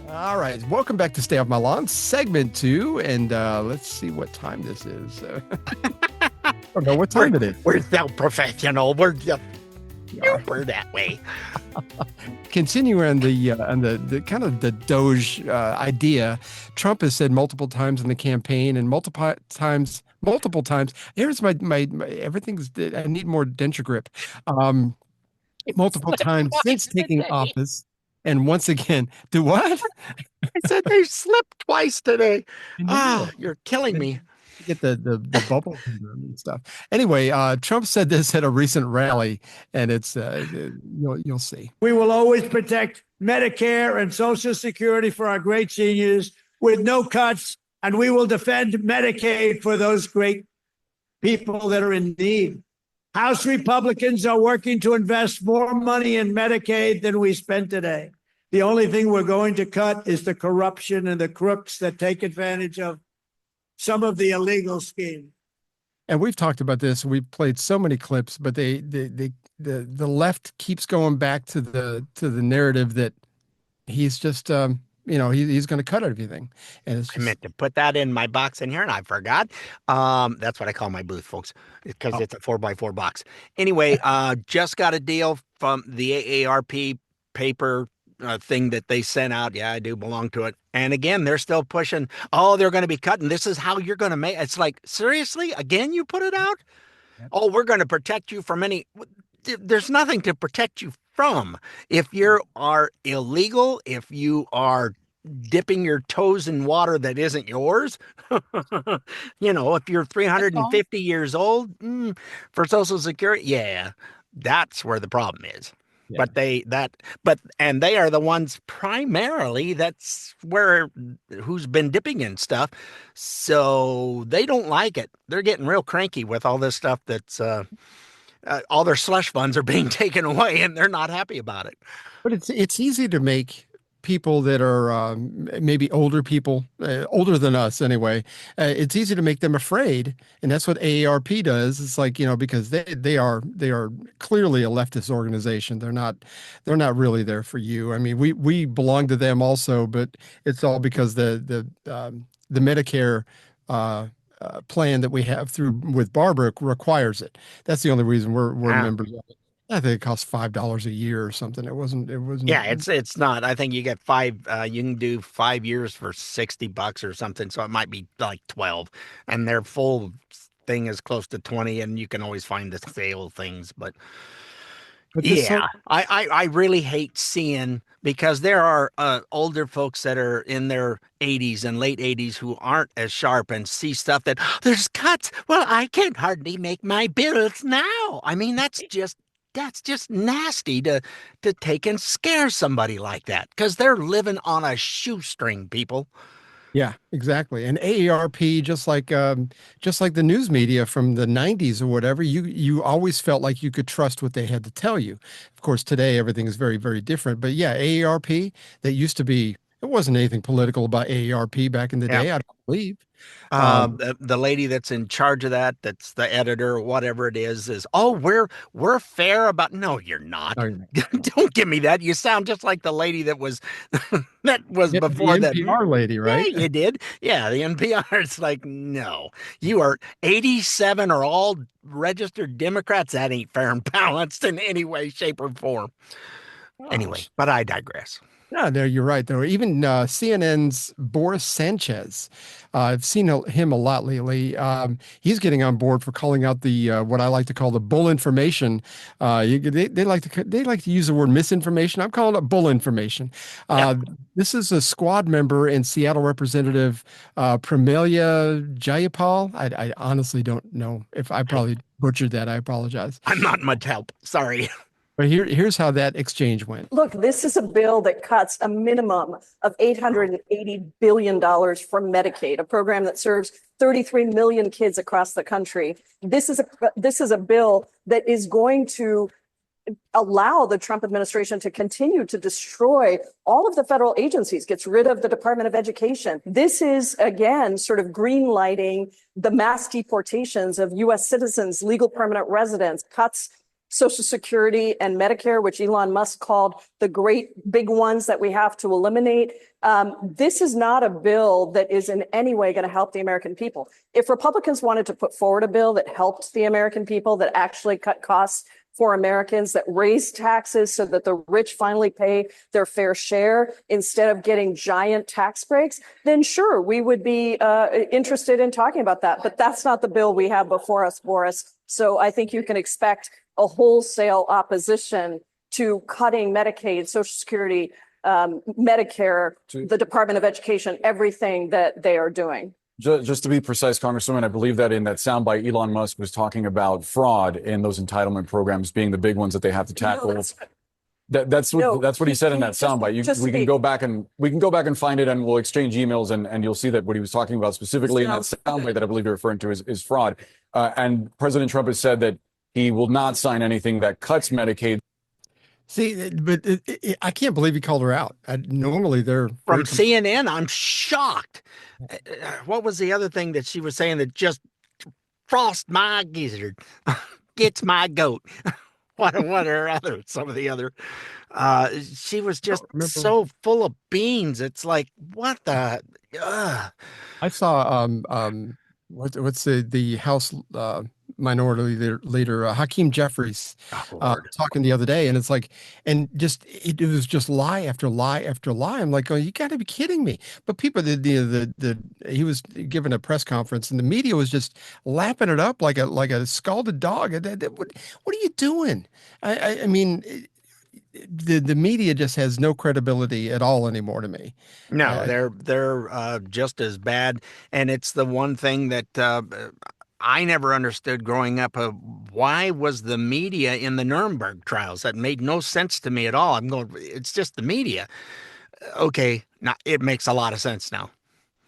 All right, welcome back to Stay Off My Lawn, segment 2, and let's see what time this is. I don't know what We're, time it is. we're so professional. We're just We are. super that way. Continuing on the kind of the Doge idea, Trump has said multiple times in the campaign and multiple times. Here's my everything's. I need more denture grip. Um, Multiple times since Twice taking today. office, and once again, do what? I said they slipped twice today. I know. Ah, you're killing me. Get the bubble syndrome and stuff. Anyway, Trump said this at a recent rally, and it's you'll see. We will always protect Medicare and Social Security for our great seniors with no cuts, and we will defend Medicaid for those great people that are in need. House Republicans are working to invest more money in Medicaid than we spent today. The only thing we're going to cut is the corruption and the crooks that take advantage of some of the illegal schemes. And we've talked about this. We've played so many clips, but the left keeps going back to the narrative that he's just he's going to cut everything, and it's I just meant to put that in my box in here and I forgot. That's what I call my booth, folks, because it's a 4x4 box. Anyway, just got a deal from the AARP paper thing that they sent out. Yeah, I do belong to it. And again, they're still pushing, oh, they're going to be cutting. This is how you're going to make. It's like, seriously? Again, you put it out? Oh, we're going to protect you from any. There's nothing to protect you from. If you are illegal, if you are dipping your toes in water that isn't yours, if you're that's all. 350 years old for Social Security, yeah, that's where the problem is. Yeah. But they are the ones primarily that's where who's been dipping in stuff. So they don't like it. They're getting real cranky with all this stuff that's all their slush funds are being taken away and they're not happy about it. But it's easy to make people that are maybe older people, older than us anyway. It's easy to make them afraid, and that's what AARP does. It's like because they are clearly a leftist organization. They're not really there for you. I mean, we belong to them also, but it's all because the Medicare. Plan that we have through with Barbara requires it. That's the only reason we're Ah, members of it. I think it costs $5 a year or something. It wasn't. yeah, it's not. I think you get five. You can do 5 years for $60 or something. So it might be like 12, and their full thing is close to 20, and you can always find the sale things. But But this whole yeah, I really hate seeing because there are older folks that are in their 80s and late 80s who aren't as sharp and see stuff that there's cuts. Well, I can hardly make my bills now. I mean, that's just nasty to take and scare somebody like that because they're living on a shoestring, people. Yeah, exactly. And AARP, just like the news media from the 90s or whatever, you always felt like you could trust what they had to tell you. Of course, today everything is very, very different. But yeah, AARP, that used to be, it wasn't anything political about AARP back in the Yeah. day, I don't believe. Um, The lady that's in charge of that, that's the editor or whatever it is, oh, we're fair about. No, you're not. oh, Don't give me that. You sound just like the lady that was that was yeah, the before that. NPR lady, Yeah, right? you did. Yeah, the NPR. It's like, no, you are 87 are all registered Democrats. That ain't fair and balanced in any way, shape, or form. Oh. Anyway, but I digress. Yeah, no, you're right, though. Even CNN's Boris Sanchez, I've seen him a lot lately. He's getting on board for calling out the what I like to call the bull information. They like to use the word misinformation. I'm calling it bull information. Yeah, Uh, this is a squad member and Seattle Representative Pramelia Jayapal. I honestly don't know if I probably butchered that. I apologize. I'm not much help. Sorry. But here's how that exchange went. Look, this is a bill that cuts a minimum of $880 billion from Medicaid, a program that serves 33 million kids across the country. This is a bill that is going to allow the Trump administration to continue to destroy all of the federal agencies, gets rid of the Department of Education. This is, again, sort of green lighting the mass deportations of U.S. citizens, legal permanent residents, cuts Social Security and Medicare, which Elon Musk called the great big ones that we have to eliminate. This is not a bill that is in any way going to help the American people. If Republicans wanted to put forward a bill that helped the American people, that actually cut costs for Americans, that raise taxes so that the rich finally pay their fair share instead of getting giant tax breaks, then sure, we would be interested in talking about that. But that's not the bill we have before us, Boris. So I think you can expect a wholesale opposition to cutting Medicaid, Social Security, Medicare, the Department of Education, everything that they are doing. Just to be precise, Congresswoman, I believe that in that soundbite, Elon Musk was talking about fraud in those entitlement programs being the big ones that they have to tackle. That's what he said in that soundbite. We can go back and find it, and we'll exchange emails, and you'll see that what he was talking about specifically in that soundbite that I believe you're referring to is fraud. And President Trump has said that he will not sign anything that cuts Medicaid. See, but I can't believe he called her out. Normally they're from CNN. I'm shocked. What was the other thing that she was saying that just frost my gizzard, gets my goat? What are some of the other? She was just so full of beans. It's like, what the? I saw what's the House minority leader Hakeem Jeffries talking the other day, and it's like, and just it was just lie after lie after lie. I'm like, oh, you got to be kidding me! But people, he was giving a press conference, and the media was just lapping it up like a scalded dog. What are you doing? I mean. The media just has no credibility at all anymore to me. No, they're just as bad, and it's the one thing that I never understood growing up. Why was the media in the Nuremberg trials? That made no sense to me at all. I'm going, it's just the media. Okay, now it makes a lot of sense now.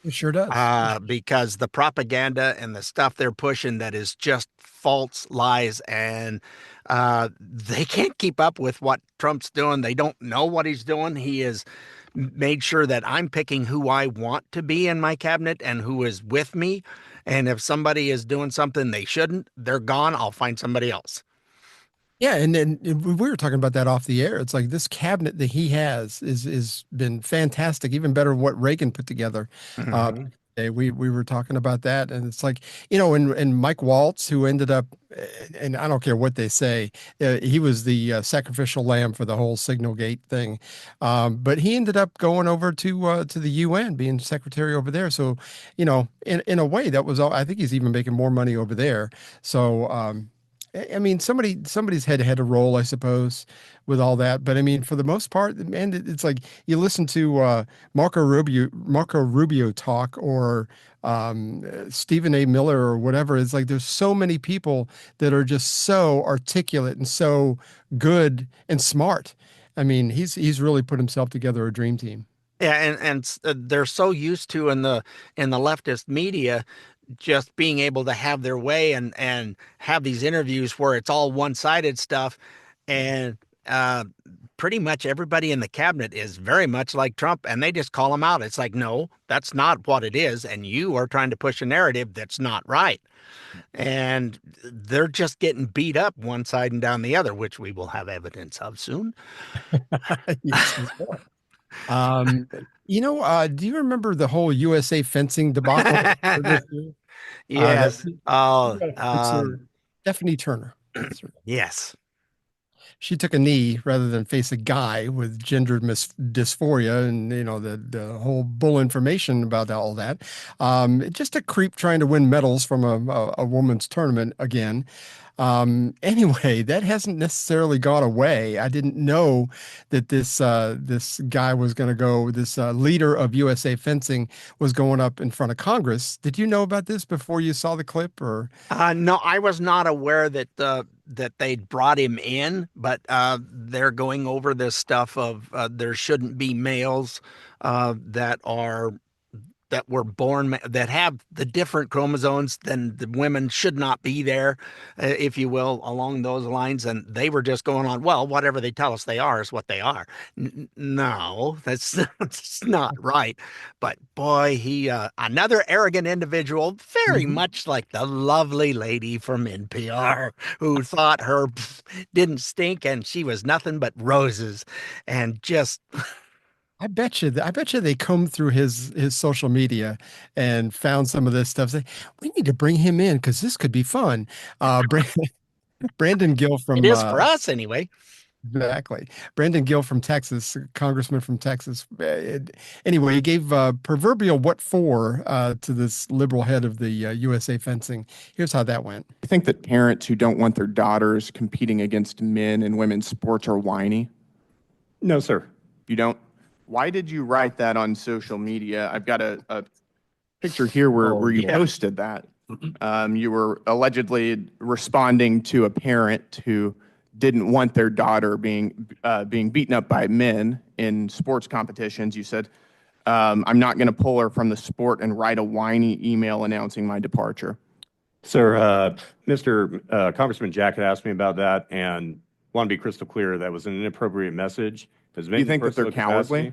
It sure does. Because the propaganda and the stuff they're pushing that is just false lies, and they can't keep up with what Trump's doing. They don't know what he's doing. He has made sure that I'm picking who I want to be in my cabinet and who is with me. And if somebody is doing something they shouldn't, they're gone. I'll find somebody else. Yeah, and then we were talking about that off the air. It's like this cabinet that he has is been fantastic, even better than what Reagan put together. Mm-hmm. We were talking about that, and it's like, and Mike Waltz, who ended up, and I don't care what they say, he was the sacrificial lamb for the whole Signal Gate thing, but he ended up going over to the UN, being secretary over there. So, in a way, that was all. I think he's even making more money over there. So. I mean, somebody's had a role, I suppose, with all that. But I mean, for the most part, man, it's like you listen to Marco Rubio talk, or Stephen A. Miller or whatever. It's like there's so many people that are just so articulate and so good and smart. I mean, he's really put himself together a dream team. Yeah, and they're so used to in the leftist media just being able to have their way and have these interviews where it's all one-sided stuff, and pretty much everybody in the cabinet is very much like Trump, and they just call him out. It's like, no, that's not what it is, and you are trying to push a narrative that's not right. And they're just getting beat up one side and down the other, which we will have evidence of soon. Yes, do you remember the whole USA fencing debacle? Yes. Stephanie Turner. Yes. She took a knee rather than face a guy with gender dysphoria, and the whole bull information about all that. Just a creep trying to win medals from a women's tournament again. Anyway, that hasn't necessarily gone away. I didn't know that this guy was going to go, this leader of USA Fencing was going up in front of Congress. Did you know about this before you saw the clip, or? No, I was not aware that they'd brought him in, but they're going over this stuff of there shouldn't be males that that were born that have the different chromosomes, then the women should not be there, if you will, along those lines. And they were just going on, well, whatever they tell us they are is what they are. No, that's not right. But boy, he another arrogant individual, very much like the lovely lady from NPR who thought her didn't stink and she was nothing but roses, and just I bet you they combed through his social media and found some of this stuff. Say, we need to bring him in because this could be fun. Brandon Gill it from is for us anyway. exactly. Brandon Gill from Texas, congressman from Texas. Anyway, he gave proverbial what for to this liberal head of the USA Fencing. Here's how that went. I think that parents who don't want their daughters competing against men in women's sports are whiny. No, sir. You don't? Why did you write that on social media? I've got a picture here where you posted that. You were allegedly responding to a parent who didn't want their daughter being beaten up by men in sports competitions. You said, I'm not going to pull her from the sport and write a whiny email announcing my departure. Sir, Mr. Congressman Jack had asked me about that and want to be crystal clear that was an inappropriate message. Do you think that they're cowardly?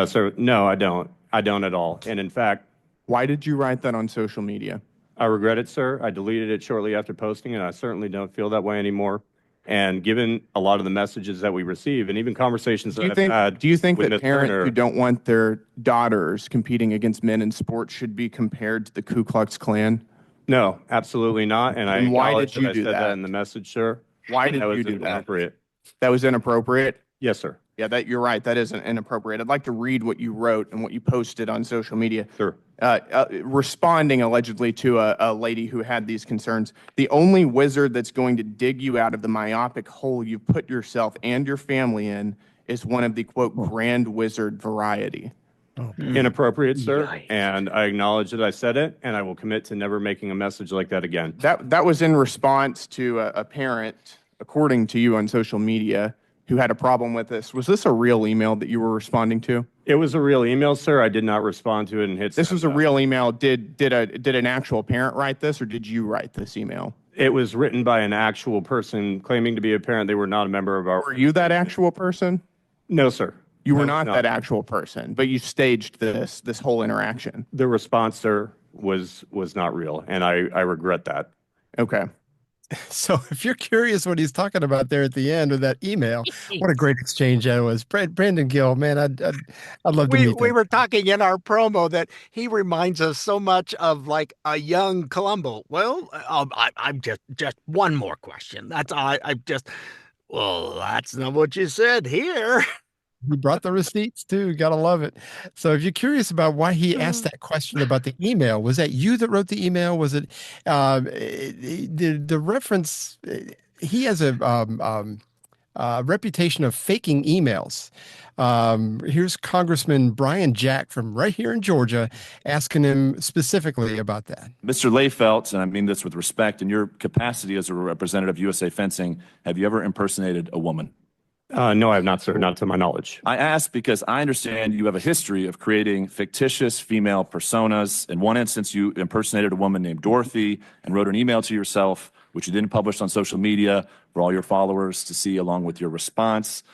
Sir, no, I don't. I don't at all. And in fact, why did you write that on social media? I regret it, sir. I deleted it shortly after posting, and I certainly don't feel that way anymore. And given a lot of the messages that we receive and even conversations that I've had. Do you think with that Ms. parents Turner, who don't want their daughters competing against men in sports should be compared to the Ku Klux Klan? No, absolutely not. And I And why acknowledge did you that I do said that? that in the message, sir. Why did That was you do that? inappropriate. That was inappropriate? Yes, sir. Yeah, you're right. That isn't inappropriate. I'd like to read what you wrote and what you posted on social media. Sure. Responding allegedly to a lady who had these concerns. The only wizard that's going to dig you out of the myopic hole you've put yourself and your family in is one of the, quote, grand wizard variety. Inappropriate, sir. And I acknowledge that I said it, and I will commit to never making a message like that again. That was in response to a parent, according to you on social media, who had a problem with this. Was this a real email that you were responding to? It was a real email, sir. I did not respond to it and hit This send was a back. real email. Did an actual parent write this, or did you write this email? It was written by an actual person claiming to be a parent. They were not a member of our. Were you that actual person? No, sir. You were No, not that actual person, but you staged this whole interaction. The response, sir, was not real, and I regret that. Okay. So if you're curious what he's talking about there at the end of that email, what a great exchange that was. Brandon Gill, man, I'd love to meet We him. were talking in our promo that he reminds us so much of like a young Columbo. Well, I'm just one more question. That's all. Well, that's not what you said here. He brought the receipts too. Gotta love it. So if you're curious about why he asked that question about the email, was that you that wrote the email? Was it the reference? He has a reputation of faking emails. Here's Congressman Brian Jack from right here in Georgia asking him specifically about that. Mr. Layfelt, and I mean this with respect, in your capacity as a representative of USA Fencing, have you ever impersonated a woman? No, I have not, sir. Not to my knowledge. I ask because I understand you have a history of creating fictitious female personas. In one instance, you impersonated a woman named Dorothy and wrote an email to yourself, which you then published on social media for all your followers to see along with your response.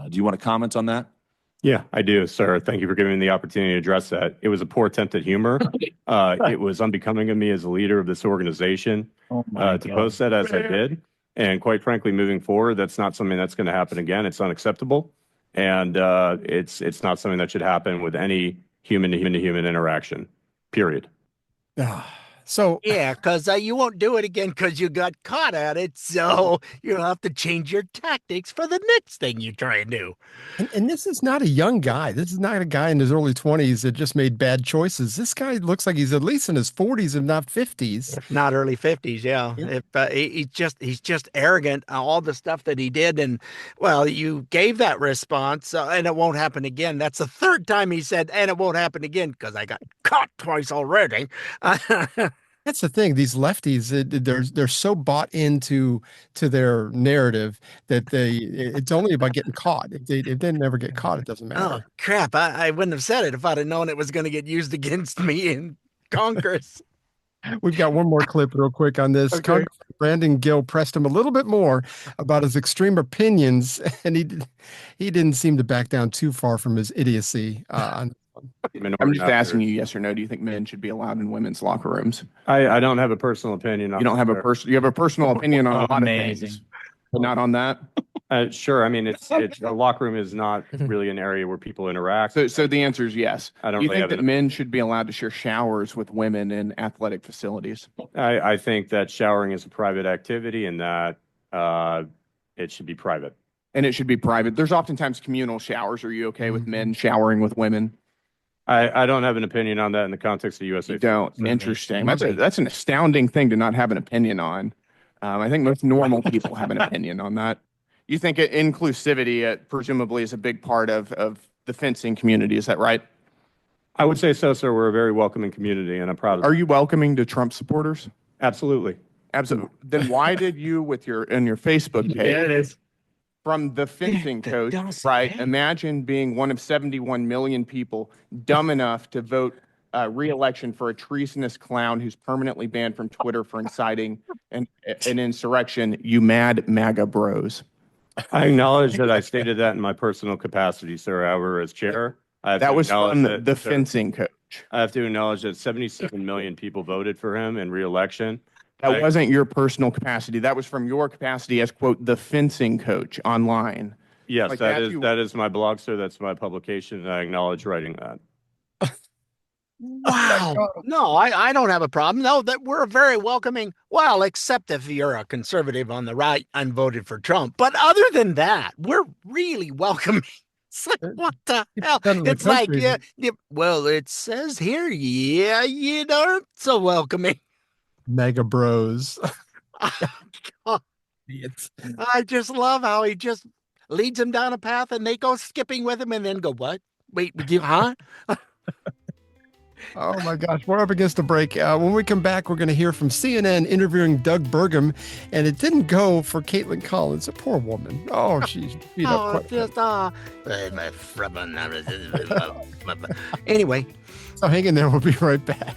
Do you want to comment on that? Yeah, I do, sir. Thank you for giving me the opportunity to address that. It was a poor attempt at humor. It was unbecoming of me as a leader of this organization to post that as I did. And quite frankly, moving forward, that's not something that's going to happen again. It's unacceptable. And it's not something that should happen with any human-to-human interaction, period. So Yeah, because you won't do it again because you got caught at it. So you'll have to change your tactics for the next thing you try and do. and this is not a young guy. This is not a guy in his early 20s that just made bad choices. This guy looks like he's at least in his 40s, if not 50s. If not early 50s, yeah. If he's just arrogant, all the stuff that he did, and well, you gave that response, and it won't happen again. That's the third time he said, and it won't happen again because I got caught twice already. That's the thing. These lefties, they're so bought into their narrative that it's only about getting caught. If they never get caught, it doesn't Oh, matter. crap. I wouldn't have said it if I'd have known it was going to get used against me in Congress. We've got one more clip real quick on this. Okay. Congressman Brandon Gill pressed him a little bit more about his extreme opinions, and he didn't seem to back down too far from his idiocy. I'm just asking you, yes or no, do you think men should be allowed in women's locker rooms? I don't have a personal opinion on You don't have you have a personal opinion on a lot of Amazing. things, but not on that. Sure. I mean, it's a locker room is not really an area where people interact. So the answer is yes. I don't Do you really think have that men should be allowed to share showers with women in athletic facilities? I think that showering is a private activity and that it should be private. And it should be private. There's oftentimes communal showers. Are you okay with men showering with women? I don't have an opinion on that in the context of USA. You don't. Interesting. That's an astounding thing to not have an opinion on. I think most normal people have an opinion on that. You think inclusivity presumably is a big part of the fencing community. Is that right? I would say so, sir. We're a very welcoming community, and I'm proud of it. Are you welcoming to Trump supporters? Absolutely. Absolutely. Then why did you, with your Facebook page, There it is. from the fencing coach, right? Imagine being one of 71 million people dumb enough to vote re-election for a treasonous clown who's permanently banned from Twitter for inciting an insurrection. You mad MAGA bros. I acknowledge that I stated that in my personal capacity, sir. However, as chair, I have That to was acknowledge from that, the sir, fencing coach. I have to acknowledge that 77 million people voted for him in re-election. That wasn't your personal capacity. That was from your capacity as, quote, the fencing coach online. Yes, Like that is my blog, sir. That's my publication, and I acknowledge writing that. Wow. No, I don't have a problem. No, that we're very welcoming. Well, except if you're a conservative on the right and voted for Trump. But other than that, we're really welcoming. It's like, what the hell? It's like, yeah, well, it says here, yeah, you aren't so welcoming. Mega bros. I just love how he just leads them down a path and they go skipping with him and then go, what? Wait, huh? Oh my gosh, we're up against the break. When we come back, we're going to hear from CNN interviewing Doug Burgum, and it didn't go for Caitlin Collins, a poor woman. Oh, she's beat up quite Anyway. So hang in there. We'll be right back.